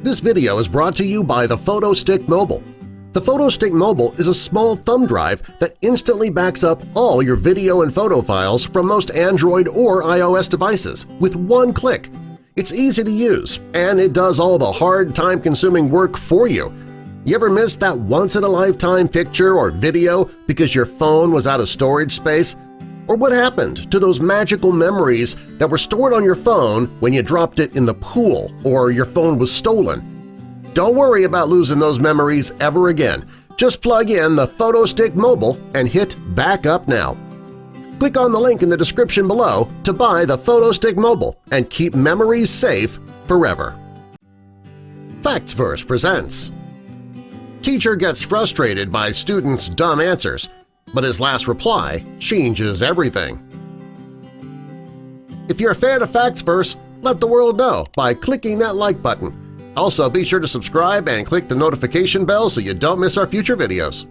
This video is brought to you by the PhotoStick Mobile. The PhotoStick Mobile is a small thumb drive that instantly backs up all your video and photo files from most Android or iOS devices with one click. It's easy to use, and it does all the hard, time-consuming work for you. You ever miss that once-in-a-lifetime picture or video because your phone was out of storage space? Or what happened to those magical memories that were stored on your phone when you dropped it in the pool or your phone was stolen? Don't worry about losing those memories ever again. Just plug in the PhotoStick Mobile and hit Back Up Now. Click on the link in the description below to buy the PhotoStick Mobile and keep memories safe forever. FactsVerse presents Teacher gets frustrated by students' dumb answers, but his last reply changes everything. If you're a fan of FactsVerse, let the world know by clicking that like button. Also, be sure to subscribe and click the notification bell so you don't miss our future videos.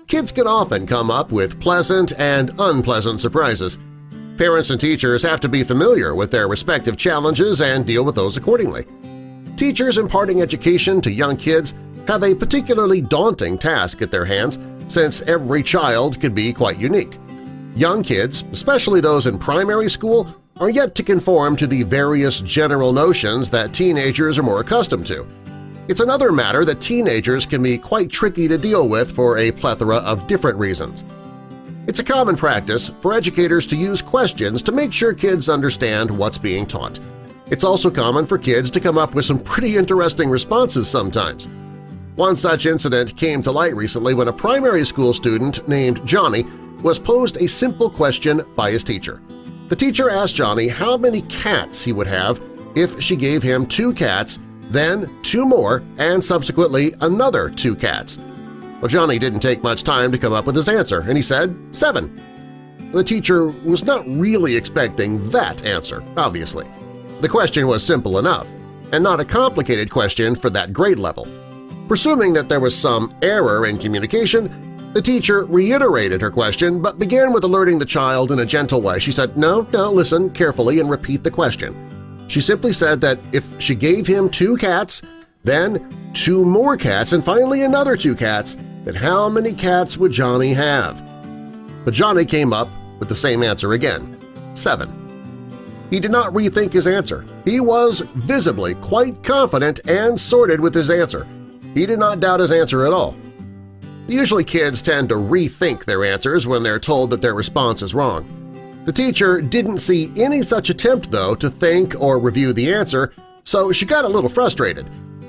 Kids can often come up with pleasant and unpleasant surprises. Parents and teachers have to be familiar with their respective challenges and deal with those accordingly. Teachers imparting education to young kids have a particularly daunting task at their hands since every child can be quite unique. Young kids, especially those in primary school, are yet to conform to the various general notions that teenagers are more accustomed to. It's another matter that teenagers can be quite tricky to deal with for a plethora of different reasons. It's a common practice for educators to use questions to make sure kids understand what's being taught. It's also common for kids to come up with some pretty interesting responses sometimes. One such incident came to light recently when a primary school student named Johnny was posed a simple question by his teacher. The teacher asked Johnny how many cats he would have if she gave him 2 cats, then 2 more, and subsequently another 2 cats. Well, Johnny didn't take much time to come up with his answer, and he said 7. The teacher was not really expecting that answer, obviously. The question was simple enough, and not a complicated question for that grade level. Presuming that there was some error in communication, the teacher reiterated her question but began with alerting the child in a gentle way. She said, "No, listen carefully and repeat the question." She simply said that if she gave him 2 cats, then 2 more cats, and finally another 2 cats, then how many cats would Johnny have? But Johnny came up with the same answer again, 7. He did not rethink his answer. He was visibly quite confident and sorted with his answer. He did not doubt his answer at all. Usually kids tend to rethink their answers when they're told that their response is wrong. The teacher didn't see any such attempt, though, to think or review the answer, so she got a little frustrated.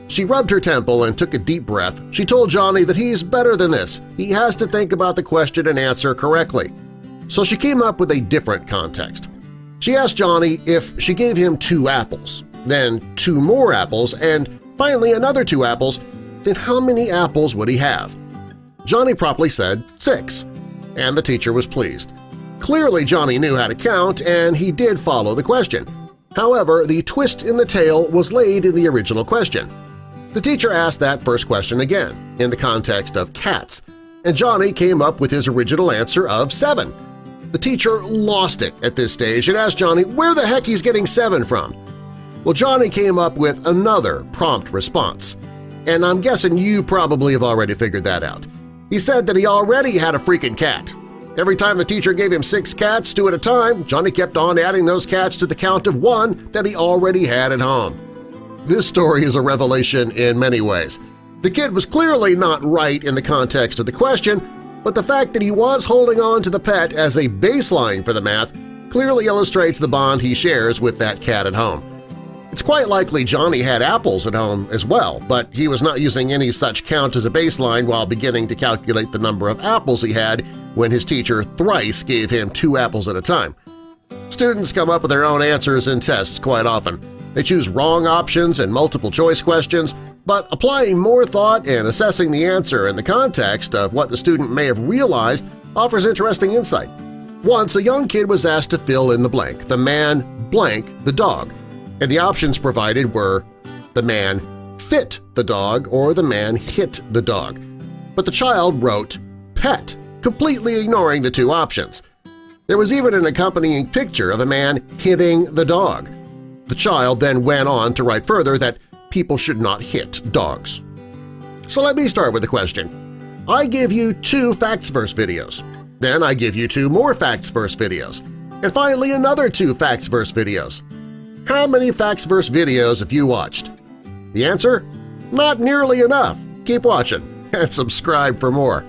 She rubbed her temple and took a deep breath. She told Johnny that he's better than this. He has to think about the question and answer correctly. So she came up with a different context. She asked Johnny if she gave him 2 apples, then 2 more apples, and finally another 2 apples, then how many apples would he have? Johnny promptly said 6, and the teacher was pleased. Clearly Johnny knew how to count, and he did follow the question. However, the twist in the tale was laid in the original question. The teacher asked that first question again, in the context of cats, and Johnny came up with his original answer of 7. The teacher lost it at this stage and asked Johnny where the heck he's getting 7 from. Well, Johnny came up with another prompt response, and I'm guessing you probably have already figured that out. He said that he already had a freaking cat. Every time the teacher gave him 6 cats, 2 at a time, Johnny kept on adding those cats to the count of 1 that he already had at home. This story is a revelation in many ways. The kid was clearly not right in the context of the question, but the fact that he was holding on to the pet as a baseline for the math clearly illustrates the bond he shares with that cat at home. It's quite likely Johnny had apples at home as well, but he was not using any such count as a baseline while beginning to calculate the number of apples he had when his teacher thrice gave him 2 apples at a time. Students come up with their own answers in tests quite often. They choose wrong options in multiple-choice questions, but applying more thought and assessing the answer in the context of what the student may have realized offers interesting insight. Once a young kid was asked to fill in the blank, the man blank the dog, and the options provided were the man fit the dog or the man hit the dog. But the child wrote pet, completely ignoring the 2 options. There was even an accompanying picture of a man hitting the dog. The child then went on to write further that people should not hit dogs. So let me start with the question. I give you 2 Factsverse videos. Then I give you 2 more Factsverse videos. And finally another 2 Factsverse videos. How many Factsverse videos have you watched? The answer? Not nearly enough. Keep watching and subscribe for more.